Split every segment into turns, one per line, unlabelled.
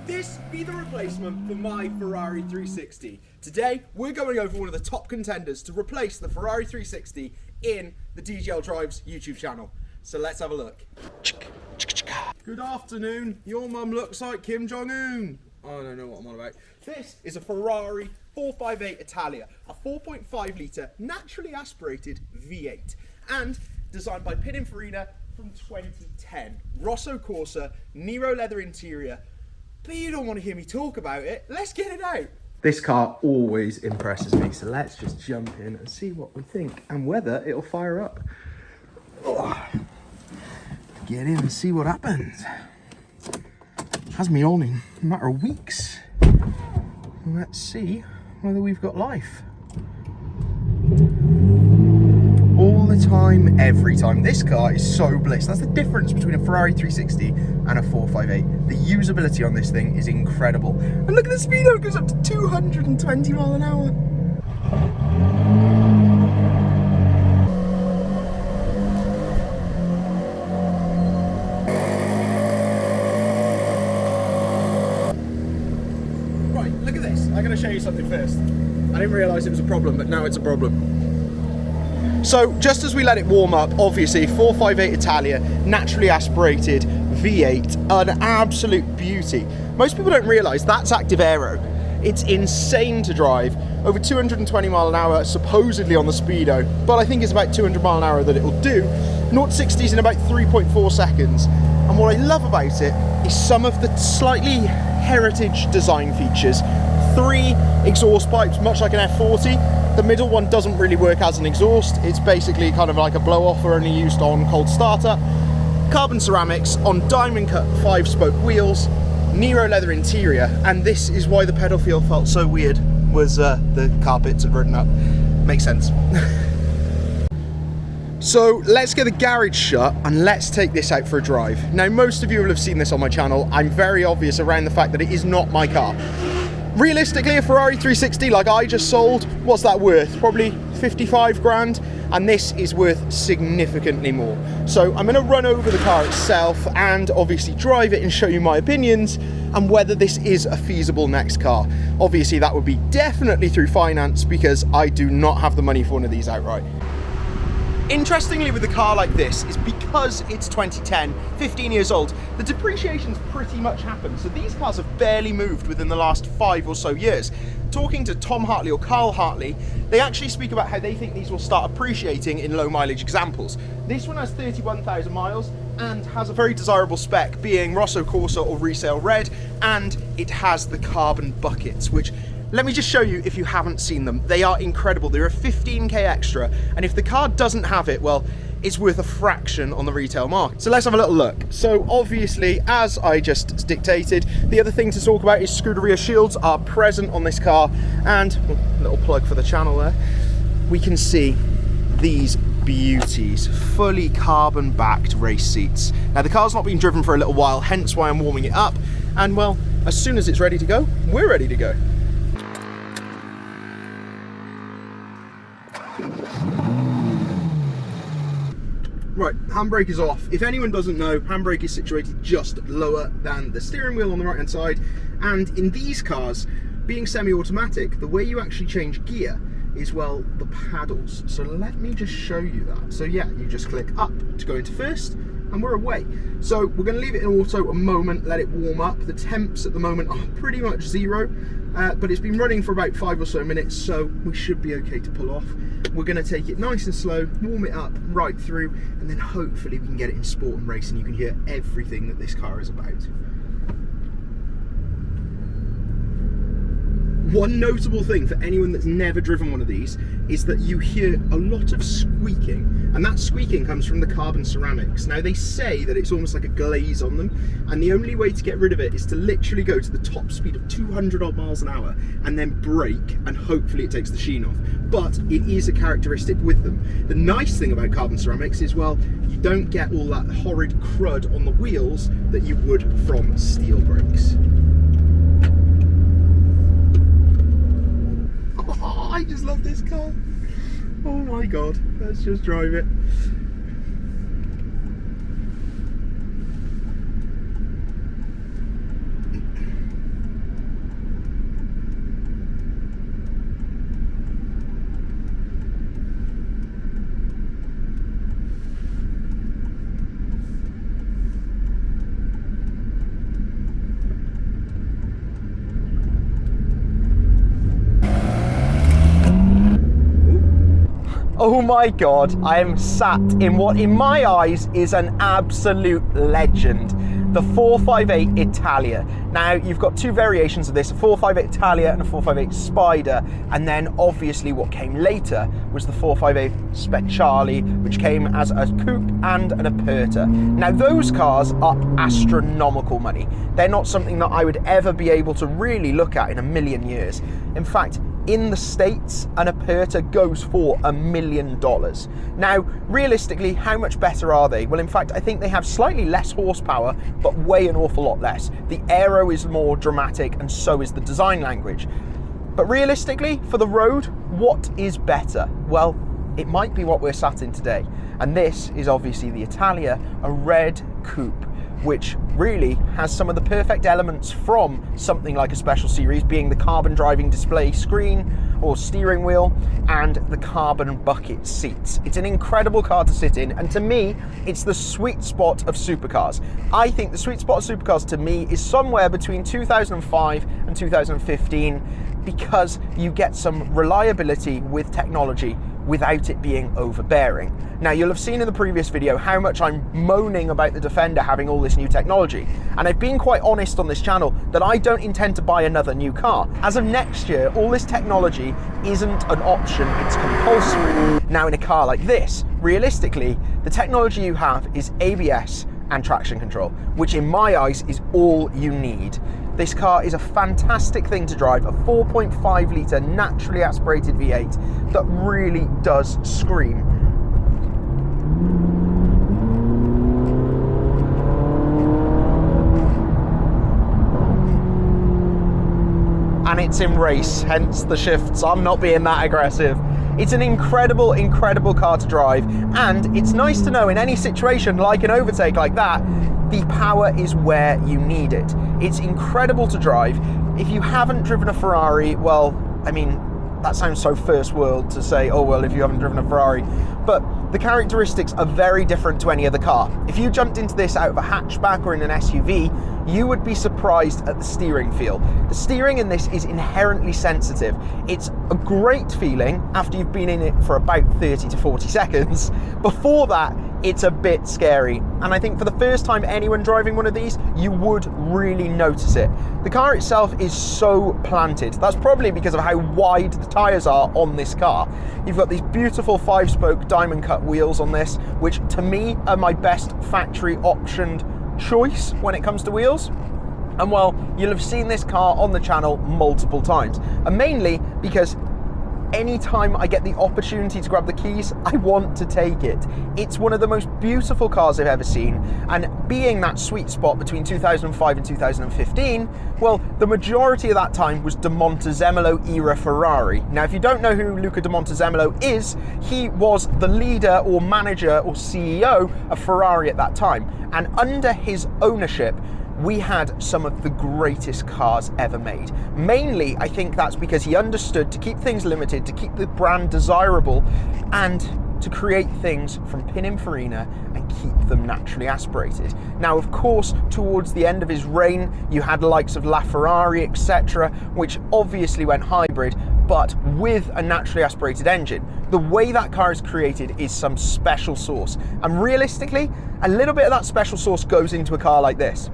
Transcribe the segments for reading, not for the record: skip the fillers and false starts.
Could this be the replacement for my Ferrari 360? Today, we're going over one of the top contenders to replace the Ferrari 360 in the DGL Drives YouTube channel. So let's have a look. Good afternoon. Your mum looks like Kim Jong-un. I don't know what I'm on about. This is a Ferrari 458 Italia, a 4.5 litre naturally aspirated V8, and designed by Pininfarina from 2010. Rosso Corsa Nero leather interior. But you don't want to hear me talk about it. Let's get it out. This car always impresses me, so let's just jump in and see what we think and whether it'll fire up. Oh. Get in and see what happens. Has me on in a matter of weeks. Let's see whether we've got life. All the time, every time. This car is so bliss. That's the difference between a Ferrari 360 and a 458. The usability on this thing is incredible. And look at the speed, it goes up to 220 miles an hour. Right, look at this. I'm going to show you something first. I didn't realise it was a problem, but now it's a problem. So just as we let it warm up, obviously 458 Italia, naturally aspirated V8, an absolute beauty. Most people don't realise that's active aero. It's insane to drive, over 220 mile an hour supposedly on the speedo, but I think it's about 200 mile an hour that it'll do. 0 to 60s in about 3.4 seconds. And what I love about it is some of the slightly heritage design features. 3 exhaust pipes, much like an F40. The middle one doesn't really work as an exhaust. It's basically kind of like a blow-off, only used on cold starter. Carbon ceramics on diamond cut 5-spoke wheels, Nero leather interior, and this is why the pedal feel felt so weird, was the carpets had ridden up. Makes sense. So let's get the garage shut and let's take this out for a drive. Now, most of you will have seen this on my channel. I'm very obvious around the fact that it is not my car. Realistically, a Ferrari 360 like I just sold, what's that worth? Probably 55 grand, and this is worth significantly more. So I'm going to run over the car itself and obviously drive it and show you my opinions and whether this is a feasible next car. Obviously that would be definitely through finance because I do not have the money for one of these outright. Interestingly, with a car like this, is because it's 2010, 15 years old, the depreciation's pretty much happened. So these cars have barely moved within the last 5 or so years. Talking to Tom Hartley or Carl Hartley, they actually speak about how they think these will start appreciating in low mileage examples. This one has 31,000 miles and has a very desirable spec, being Rosso Corsa or resale red, and it has the carbon buckets, which, let me just show you if you haven't seen them. They are incredible. They're a 15k extra, and if the car doesn't have it, well, it's worth a fraction on the retail market. So let's have a little look. So obviously, as I just dictated, the other thing to talk about is Scuderia shields are present on this car, and a little plug for the channel there, we can see these beauties, fully carbon backed race seats. Now the car's not been driven for a little while, hence why I'm warming it up, and well, as soon as it's ready to go, we're ready to go. Right, handbrake is off. If anyone doesn't know, handbrake is situated just lower than the steering wheel on the right hand side, and in these cars, being semi-automatic, the way you actually change gear is, well, the paddles. So let me just show you that. So yeah, you just click up to go into first, and we're away. So we're going to leave it in auto a moment, let it warm up. The temps at the moment are pretty much 0, but it's been running for about 5 or so minutes, so we should be okay to pull off. We're going to take it nice and slow, warm it up right through, and then hopefully we can get it in sport and race and you can hear everything that this car is about. One notable thing for anyone that's never driven one of these is that you hear a lot of squeaking, and that squeaking comes from the carbon ceramics. Now they say that it's almost like a glaze on them, and the only way to get rid of it is to literally go to the top speed of 200 odd miles an hour and then brake, and hopefully it takes the sheen off. But it is a characteristic with them. The nice thing about carbon ceramics is, well, you don't get all that horrid crud on the wheels that you would from steel brakes. I just love this car. Oh my god, let's just drive it. Oh my God, I am sat in what in my eyes is an absolute legend. The 458 Italia. Now you've got two variations of this, a 458 Italia and a 458 Spider, and then obviously what came later was the 458 Spec Charlie, which came as a coupe and an aperta. Now those cars are astronomical money. They're not something that I would ever be able to really look at in a million years. In fact, in the States, an aperta goes for $1 million. Now, realistically, how much better are they? Well, in fact, I think they have slightly less horsepower, but weigh an awful lot less. The aero is more dramatic, and so is the design language. But realistically, for the road, what is better? Well, it might be what we're sat in today. And this is obviously the Italia, a red coupe, which really has some of the perfect elements from something like a special series, being the carbon driving display screen or steering wheel and the carbon bucket seats. It's an incredible car to sit in, and to me, it's the sweet spot of supercars. I think the sweet spot of supercars to me is somewhere between 2005 and 2015, because you get some reliability with technology without it being overbearing. Now, you'll have seen in the previous video how much I'm moaning about the Defender having all this new technology, and I've been quite honest on this channel that I don't intend to buy another new car. As of next year, all this technology isn't an option, it's compulsory. Now, in a car like this, realistically, the technology you have is ABS and traction control, which in my eyes is all you need. This car is a fantastic thing to drive, a 4.5 litre naturally aspirated V8 that really does scream. And it's in race, hence the shifts. I'm not being that aggressive. It's an incredible, incredible car to drive, and it's nice to know in any situation like an overtake like that, the power is where you need it. It's incredible to drive. If you haven't driven a Ferrari, well, I mean, that sounds so first world to say, oh, well, if you haven't driven a Ferrari, but the characteristics are very different to any other car. If you jumped into this out of a hatchback or in an SUV, you would be surprised at the steering feel. The steering in this is inherently sensitive. It's a great feeling after you've been in it for about 30 to 40 seconds. Before that, it's a bit scary. And I think for the first time anyone driving one of these, you would really notice it. The car itself is so planted. That's probably because of how wide the tires are on this car. You've got these beautiful 5-spoke diamond cut wheels on this, which to me are my best factory optioned choice when it comes to wheels. And well, you'll have seen this car on the channel multiple times, and mainly because anytime I get the opportunity to grab the keys, I want to take it. It's one of the most beautiful cars I've ever seen, and being that sweet spot between 2005 and 2015, well, the majority of that time was De Montezemolo era Ferrari. Now, if you don't know who Luca De Montezemolo is, he was the leader or manager or CEO of Ferrari at that time, and under his ownership, we had some of the greatest cars ever made. Mainly, I think that's because he understood to keep things limited, to keep the brand desirable, and to create things from Pininfarina and keep them naturally aspirated. Now, of course, towards the end of his reign, you had the likes of LaFerrari, etc., which obviously went hybrid, but with a naturally aspirated engine. The way that car is created is some special sauce. And realistically, a little bit of that special sauce goes into a car like this.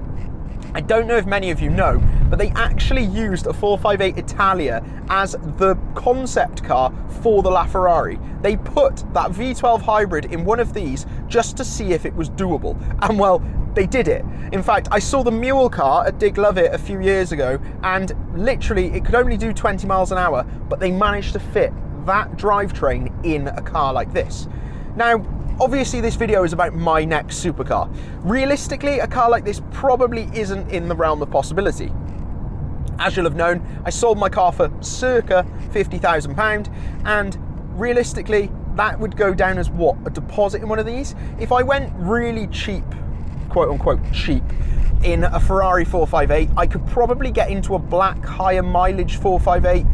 I don't know if many of you know, but they actually used a 458 Italia as the concept car for the LaFerrari. They put that V12 hybrid in one of these just to see if it was doable. And well, they did it. In fact, I saw the mule car at Dig Lovett a few years ago, and literally it could only do 20 miles an hour, but they managed to fit that drivetrain in a car like this. Now, obviously this video is about my next supercar. Realistically, a car like this probably isn't in the realm of possibility. As you'll have known, I sold my car for circa £50,000, and realistically, that would go down as what? A deposit in one of these? If I went really cheap, quote unquote cheap, in a Ferrari 458, I could probably get into a black higher mileage 458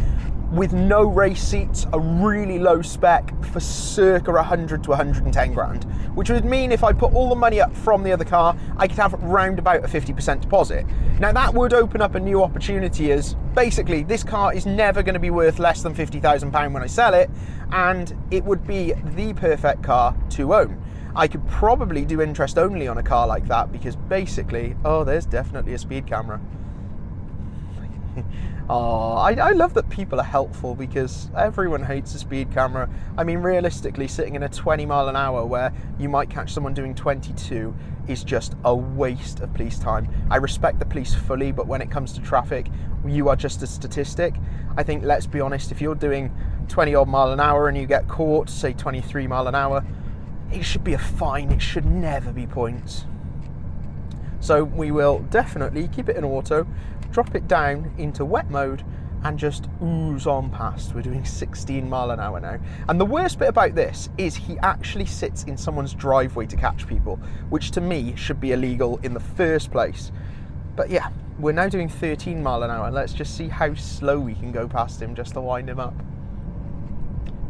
with no race seats, a really low spec for circa 100 to 110 grand, which would mean if I put all the money up from the other car, I could have round about a 50% deposit. Now that would open up a new opportunity, as basically this car is never going to be worth less than £50,000 when I sell it, and it would be the perfect car to own. I could probably do interest only on a car like that, because basically, oh, there's definitely a speed camera. Oh, I love that people are helpful, because everyone hates a speed camera. I mean, realistically, sitting in a 20 mile an hour where you might catch someone doing 22 is just a waste of police time. I respect the police fully, but when it comes to traffic, you are just a statistic. I think, let's be honest, if you're doing 20 odd mile an hour and you get caught, say 23 mile an hour, it should be a fine. It should never be points. So we will definitely keep it in auto, drop it down into wet mode, and just ooze on past. We're doing 16 mile an hour now. And the worst bit about this is he actually sits in someone's driveway to catch people, which to me should be illegal in the first place. But yeah, we're now doing 13 mile an hour. Let's just see how slow we can go past him just to wind him up.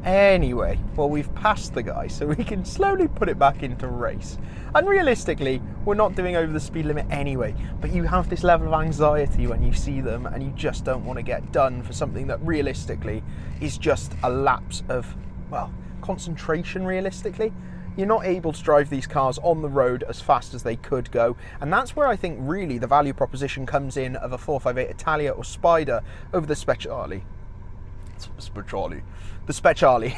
Anyway, well, we've passed the guy, so we can slowly put it back into race. And realistically, we're not doing over the speed limit anyway, but you have this level of anxiety when you see them, and you just don't want to get done for something that realistically is just a lapse of, well, concentration realistically. You're not able to drive these cars on the road as fast as they could go, and that's where I think really the value proposition comes in of a 458 Italia or Spider over the Speciale. The Speciale.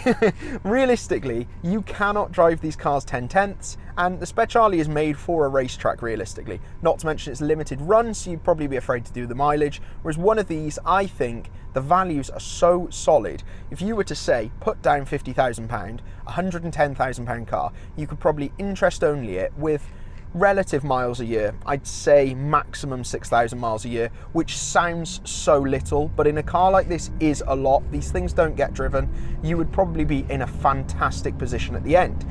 Realistically, you cannot drive these cars 10/10ths, and the Speciale is made for a racetrack realistically. Not to mention it's limited run, so you'd probably be afraid to do the mileage, whereas one of these, I think, the values are so solid. If you were to say, put down £50,000, £110,000 car, you could probably interest only it with relative miles a year. I'd say maximum 6,000 miles a year, which sounds so little, but in a car like this is a lot. These things don't get driven. You would probably be in a fantastic position at the end.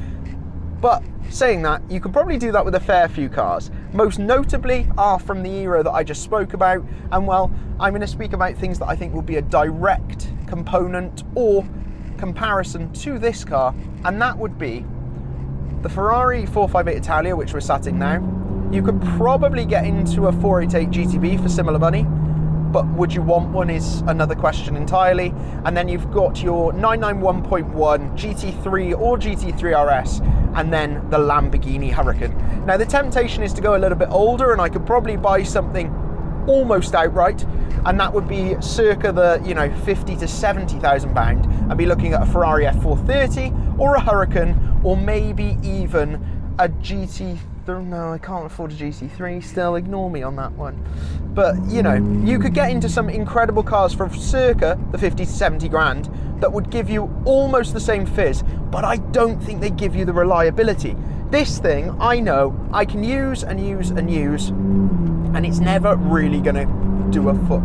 But saying that, you could probably do that with a fair few cars. Most notably are from the era that I just spoke about, and well, I'm going to speak about things that I think will be a direct component or comparison to this car, and that would be the Ferrari 458 Italia, which we're sat in now. You could probably get into a 488 GTB for similar money, but would you want one is another question entirely. And then you've got your 991.1 GT3 or GT3 RS, and then the Lamborghini Huracan. Now the temptation is to go a little bit older, and I could probably buy something almost outright, and that would be circa the 50 to 70,000 pound, and be looking at a Ferrari F430 or a Huracan, or maybe even a GT3. No, I can't afford a GT3 still, ignore me on that one. But you could get into some incredible cars for circa the 50 to 70 grand that would give you almost the same fizz, but I don't think they give you the reliability. This thing, I know, I can use and use and use, and it's never really gonna do a foot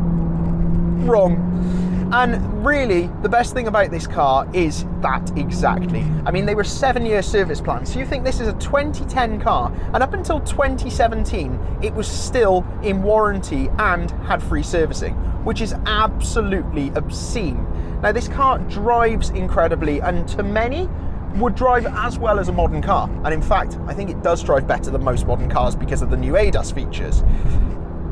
wrong. And really, the best thing about this car is that exactly. I mean, they were 7-year service plans. So you think this is a 2010 car, and up until 2017, it was still in warranty and had free servicing, which is absolutely obscene. Now, this car drives incredibly, and to many, would drive as well as a modern car. And in fact, I think it does drive better than most modern cars because of the new ADAS features.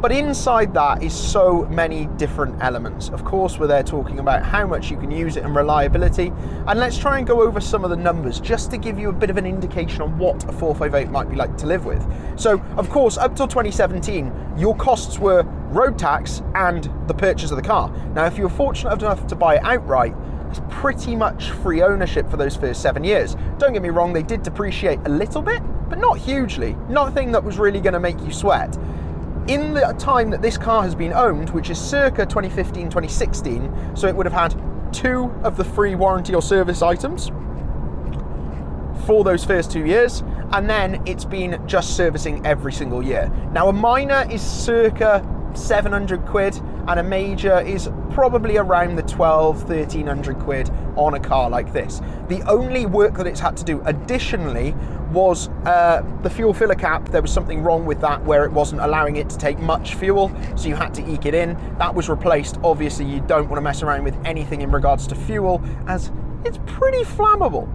But inside that is so many different elements. Of course, we're there talking about how much you can use it and reliability. And let's try and go over some of the numbers just to give you a bit of an indication on what a 458 might be like to live with. So, of course, up till 2017, your costs were road tax and the purchase of the car. Now, if you were fortunate enough to buy it outright, it's pretty much free ownership for those first 7 years. Don't get me wrong, they did depreciate a little bit, but not hugely. Nothing that was really going to make you sweat. In the time that this car has been owned, which is circa 2015, 2016, so it would have had 2 of the free warranty or service items for those first 2 years, and then it's been just servicing every single year. Now, a minor is circa 700 quid, and a major is probably around the 1300 quid on a car like this. The only work that it's had to do additionally was the fuel filler cap. There was something wrong with that where it wasn't allowing it to take much fuel, so you had to eke it in. That was replaced. Obviously you don't want to mess around with anything in regards to fuel, as it's pretty flammable.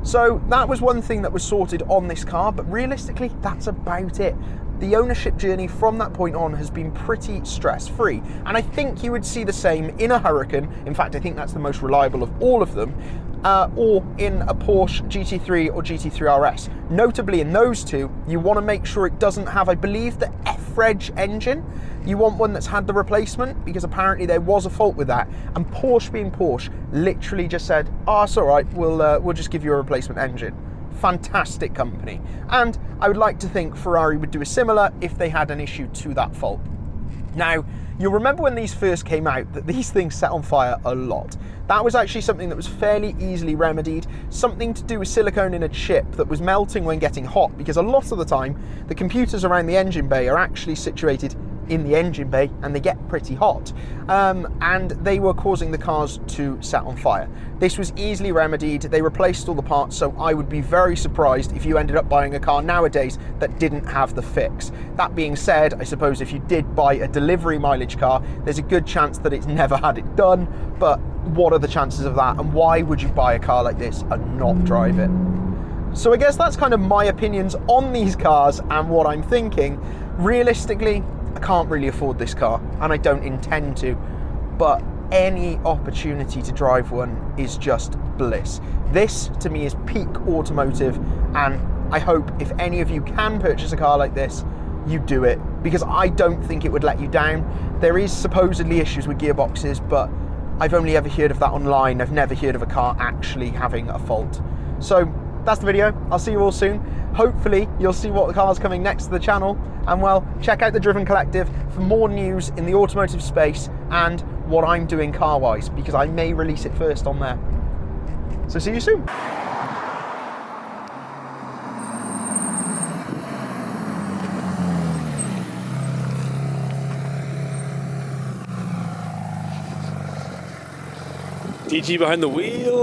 So that was one thing that was sorted on this car, but realistically that's about it. The ownership journey from that point on has been pretty stress-free, and I think you would see the same in a Huracan. In fact, I think that's the most reliable of all of them, or in a Porsche GT3 or GT3 RS. Notably in those two, you want to make sure it doesn't have, I believe, the F-Reg engine. You want one that's had the replacement, because apparently there was a fault with that, and Porsche being Porsche literally just said, oh, it's all right, we'll just give you a replacement engine. Fantastic company, and I would like to think Ferrari would do a similar if they had an issue to that fault. Now, you'll remember when these first came out that these things set on fire a lot. That was actually something that was fairly easily remedied, something to do with silicone in a chip that was melting when getting hot, because a lot of the time the computers around the engine bay are actually situated in the engine bay and they get pretty hot, and they were causing the cars to set on fire. This was easily remedied. They replaced all the parts, so I would be very surprised if you ended up buying a car nowadays that didn't have the fix. That being said, I suppose if you did buy a delivery mileage car, there's a good chance that it's never had it done, but what are the chances of that, and why would you buy a car like this and not drive it? So I guess that's kind of my opinions on these cars and what I'm thinking. Realistically, I can't really afford this car, and I don't intend to, but any opportunity to drive one is just bliss. This, to me, is peak automotive, and I hope if any of you can purchase a car like this, you do it, because I don't think it would let you down. There is supposedly issues with gearboxes, but I've only ever heard of that online. I've never heard of a car actually having a fault. So that's the video. I'll see you all soon. Hopefully you'll see what the car's coming next to the channel, and well, check out the Driven Collective for more news in the automotive space and what I'm doing car-wise, because I may release it first on there. So see you soon.
DG behind the wheel.